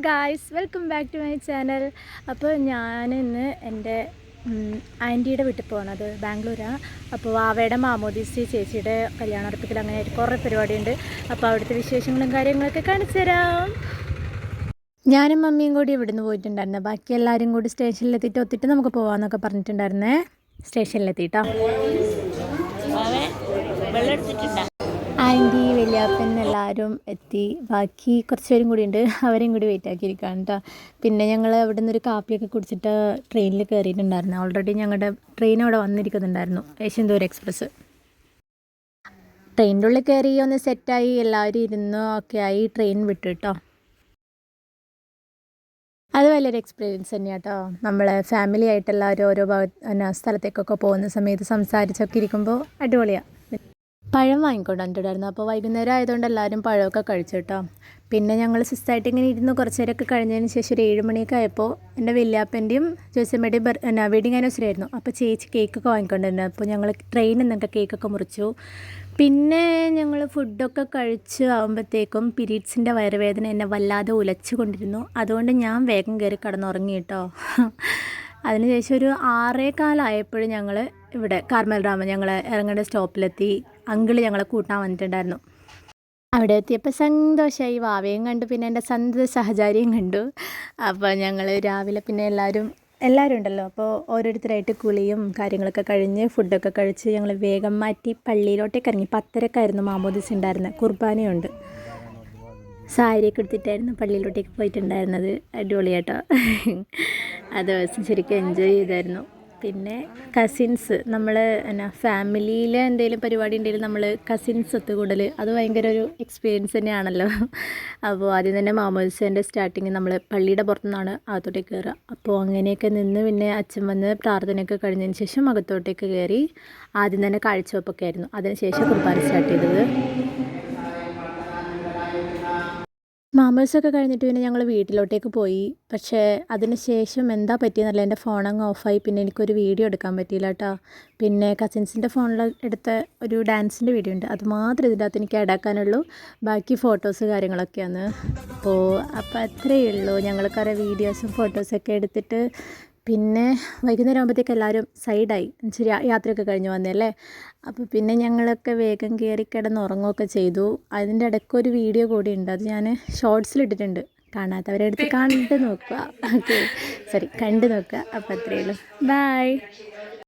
Guys, welcome back to my channel. അപ്പോൾ ഞാനിന്ന് എൻ്റെ ആൻറ്റിയുടെ വീട്ടിൽ പോകുന്നത് ബാംഗ്ലൂരാണ്. അപ്പോൾ അവയുടെ മാമോദീസി ചേച്ചിയുടെ കല്യാണ ഉറപ്പിക്കൽ അങ്ങനെ കുറേ പരിപാടിയുണ്ട്. അപ്പോൾ അവിടുത്തെ വിശേഷങ്ങളും കാര്യങ്ങളൊക്കെ കാണിച്ചു തരാം. ഞാനും മമ്മിയും കൂടി ഇവിടുന്ന് പോയിട്ടുണ്ടായിരുന്നു. ബാക്കി എല്ലാവരും കൂടി സ്റ്റേഷനിലെത്തിയിട്ട് ഒത്തിട്ട് നമുക്ക് പോകാമെന്നൊക്കെ പറഞ്ഞിട്ടുണ്ടായിരുന്നേ. സ്റ്റേഷനിലെത്തിയിട്ടോ ആൻറ്റി വലിയാപ്പൻ എല്ലാവരും എത്തി. ബാക്കി കുറച്ച് പേരും കൂടി ഉണ്ട്, അവരെയും കൂടി വെയിറ്റ് ആക്കിയിരിക്കുകയാണ് കേട്ടോ. പിന്നെ ഞങ്ങൾ അവിടെ നിന്നൊരു കാപ്പിയൊക്കെ കുടിച്ചിട്ട് ട്രെയിനിൽ കയറിയിട്ടുണ്ടായിരുന്നു. ഓൾറെഡി ഞങ്ങളുടെ ട്രെയിൻ അവിടെ വന്നിരിക്കുന്നുണ്ടായിരുന്നു, യശ്വന്തപൂർ എക്സ്പ്രസ്. ട്രെയിനിൻ്റെ ഉള്ളിൽ കയറി ഒന്ന് സെറ്റായി എല്ലാവരും ഇരുന്ന് ഒക്കെ ആയി ട്രെയിൻ വിട്ടു കേട്ടോ. അത് വലിയൊരു എക്സ്പീരിയൻസ് തന്നെയാണ് കേട്ടോ. നമ്മൾ ഫാമിലി ആയിട്ട് എല്ലാവരും ഓരോ സ്ഥലത്തേക്കൊക്കെ പോകുന്ന സമയത്ത് സംസാരിച്ചൊക്കെ ഇരിക്കുമ്പോൾ അടിപൊളിയാണ്. പഴം വാങ്ങിക്കൊണ്ട് വന്നിട്ടുണ്ടായിരുന്നു. അപ്പോൾ വൈകുന്നേരം ആയതുകൊണ്ട് എല്ലാവരും പഴമൊക്കെ കഴിച്ചു കേട്ടോ. പിന്നെ ഞങ്ങൾ സിസ്റ്റായിട്ട് ഇങ്ങനെ ഇരുന്ന് കുറച്ച് നേരമൊക്കെ കഴിഞ്ഞതിന് ശേഷം ഒരു 7 മണിയൊക്കെ ആയപ്പോൾ എൻ്റെ വല്യാപ്പൻ്റെയും ജോസമ്മയുടെയും വെഡിങ് ആനിവേഴ്സറി ആയിരുന്നു. അപ്പോൾ ചേച്ചി കേക്കൊക്കെ വാങ്ങിക്കൊണ്ടിരുന്നു. അപ്പോൾ ഞങ്ങൾ ട്രെയിനിൽ നിന്നൊക്കെ കേക്കൊക്കെ മുറിച്ചു. പിന്നെ ഞങ്ങൾ ഫുഡൊക്കെ കഴിച്ച് ആകുമ്പോഴത്തേക്കും പീരീഡ്സിൻ്റെ വയറുവേദന എന്നെ വല്ലാതെ ഉലച്ചു കൊണ്ടിരുന്നു. അതുകൊണ്ട് ഞാൻ വേഗം കയറി കിടന്നുറങ്ങി കേട്ടോ. അതിനുശേഷം ഒരു 6:15 ഞങ്ങൾ ഇവിടെ കാർമൽ ഡാം ഞങ്ങൾ ഇറങ്ങേണ്ട സ്റ്റോപ്പിലെത്തി. അങ്കിള് ഞങ്ങളെ കൂട്ടാൻ വന്നിട്ടുണ്ടായിരുന്നു. അവിടെ എത്തിയപ്പോൾ സന്തോഷമായി. വാവയും കണ്ടു, പിന്നെ എൻ്റെ സന്തത സഹചാരിയും കണ്ടു. അപ്പോൾ ഞങ്ങൾ രാവിലെ പിന്നെ എല്ലാവരും ഉണ്ടല്ലോ, അപ്പോൾ ഓരോരുത്തരായിട്ട് കുളിയും കാര്യങ്ങളൊക്കെ കഴിഞ്ഞ് ഫുഡൊക്കെ കഴിച്ച് ഞങ്ങൾ വേഗം മാറ്റി പള്ളിയിലോട്ടേക്ക് ഇറങ്ങി. 10:30 മാമോദീസ ഉണ്ടായിരുന്നത്. കുർബാനയുണ്ട്. സാരിയൊക്കെ എടുത്തിട്ടായിരുന്നു പള്ളിയിലോട്ടേക്ക് പോയിട്ടുണ്ടായിരുന്നത്. അടിപൊളിയാട്ടോ. ആ ദിവസം ശരിക്കും എൻജോയ് ചെയ്തായിരുന്നു. പിന്നെ കസിൻസ്, നമ്മൾ ഫാമിലിയിൽ എന്തെങ്കിലും പരിപാടി ഉണ്ടെങ്കിൽ നമ്മൾ കസിൻസ് ഒത്തുകൂടൽ അത് ഭയങ്കര ഒരു എക്സ്പീരിയൻസ് തന്നെയാണല്ലോ. അപ്പോൾ ആദ്യം തന്നെ മാമോദീസേൻ്റെ സ്റ്റാർട്ടിങ് നമ്മൾ പള്ളിയുടെ പുറത്തുനിന്നാണ് അകത്തോട്ടേക്ക് കയറുക. അപ്പോൾ അങ്ങനെയൊക്കെ നിന്ന് പിന്നെ അച്ഛൻ വന്ന് പ്രാർത്ഥനയൊക്കെ കഴിഞ്ഞതിന് ശേഷം അകത്തോട്ടേക്ക് കയറി. ആദ്യം തന്നെ കാഴ്ചവെപ്പൊക്കെ ആയിരുന്നു. അതിനുശേഷം കുർബാന സ്റ്റാർട്ട് ചെയ്തത്. മാമോദീസയൊക്കെ കഴിഞ്ഞിട്ട് പിന്നെ ഞങ്ങൾ വീട്ടിലോട്ടേക്ക് പോയി. പക്ഷേ അതിന് ശേഷം എന്താ പറ്റിയെന്നല്ല, എൻ്റെ ഫോണങ്ങ് ഓഫായി. പിന്നെ എനിക്കൊരു വീഡിയോ എടുക്കാൻ പറ്റിയില്ല കേട്ടോ. പിന്നെ കസിൻസിൻ്റെ ഫോണിൽ എടുത്ത ഒരു ഡാൻസിൻ്റെ വീഡിയോ ഉണ്ട്, അത് മാത്രമേ ഇതിൻ്റെ അകത്ത് എനിക്ക് ആഡാക്കാനുള്ളൂ. ബാക്കി ഫോട്ടോസ് കാര്യങ്ങളൊക്കെയാണ്. അപ്പോൾ അത്രയേ ഉള്ളൂ. ഞങ്ങൾ കുറേ വീഡിയോസും ഫോട്ടോസൊക്കെ എടുത്തിട്ട് പിന്നെ വൈകുന്നേരം ആകുമ്പോഴത്തേക്ക് എല്ലാവരും സൈഡായി. യാത്രയൊക്കെ കഴിഞ്ഞ് വന്നല്ലേ. അപ്പോൾ പിന്നെ ഞങ്ങളൊക്കെ വേഗം കയറി കിടന്നുറങ്ങുകയൊക്കെ ചെയ്തു. അതിൻ്റെ ഇടയ്ക്കൊരു വീഡിയോ കൂടി ഉണ്ട്, അത് ഞാൻ ഷോർട്സിലിട്ടിട്ടുണ്ട്. കാണാത്തവരെടുത്ത് കണ്ടു നോക്കുക. ഓക്കെ, കണ്ടു നോക്കുക. അപ്പോൾ അത്രയേ ഉള്ളൂ. ബൈ.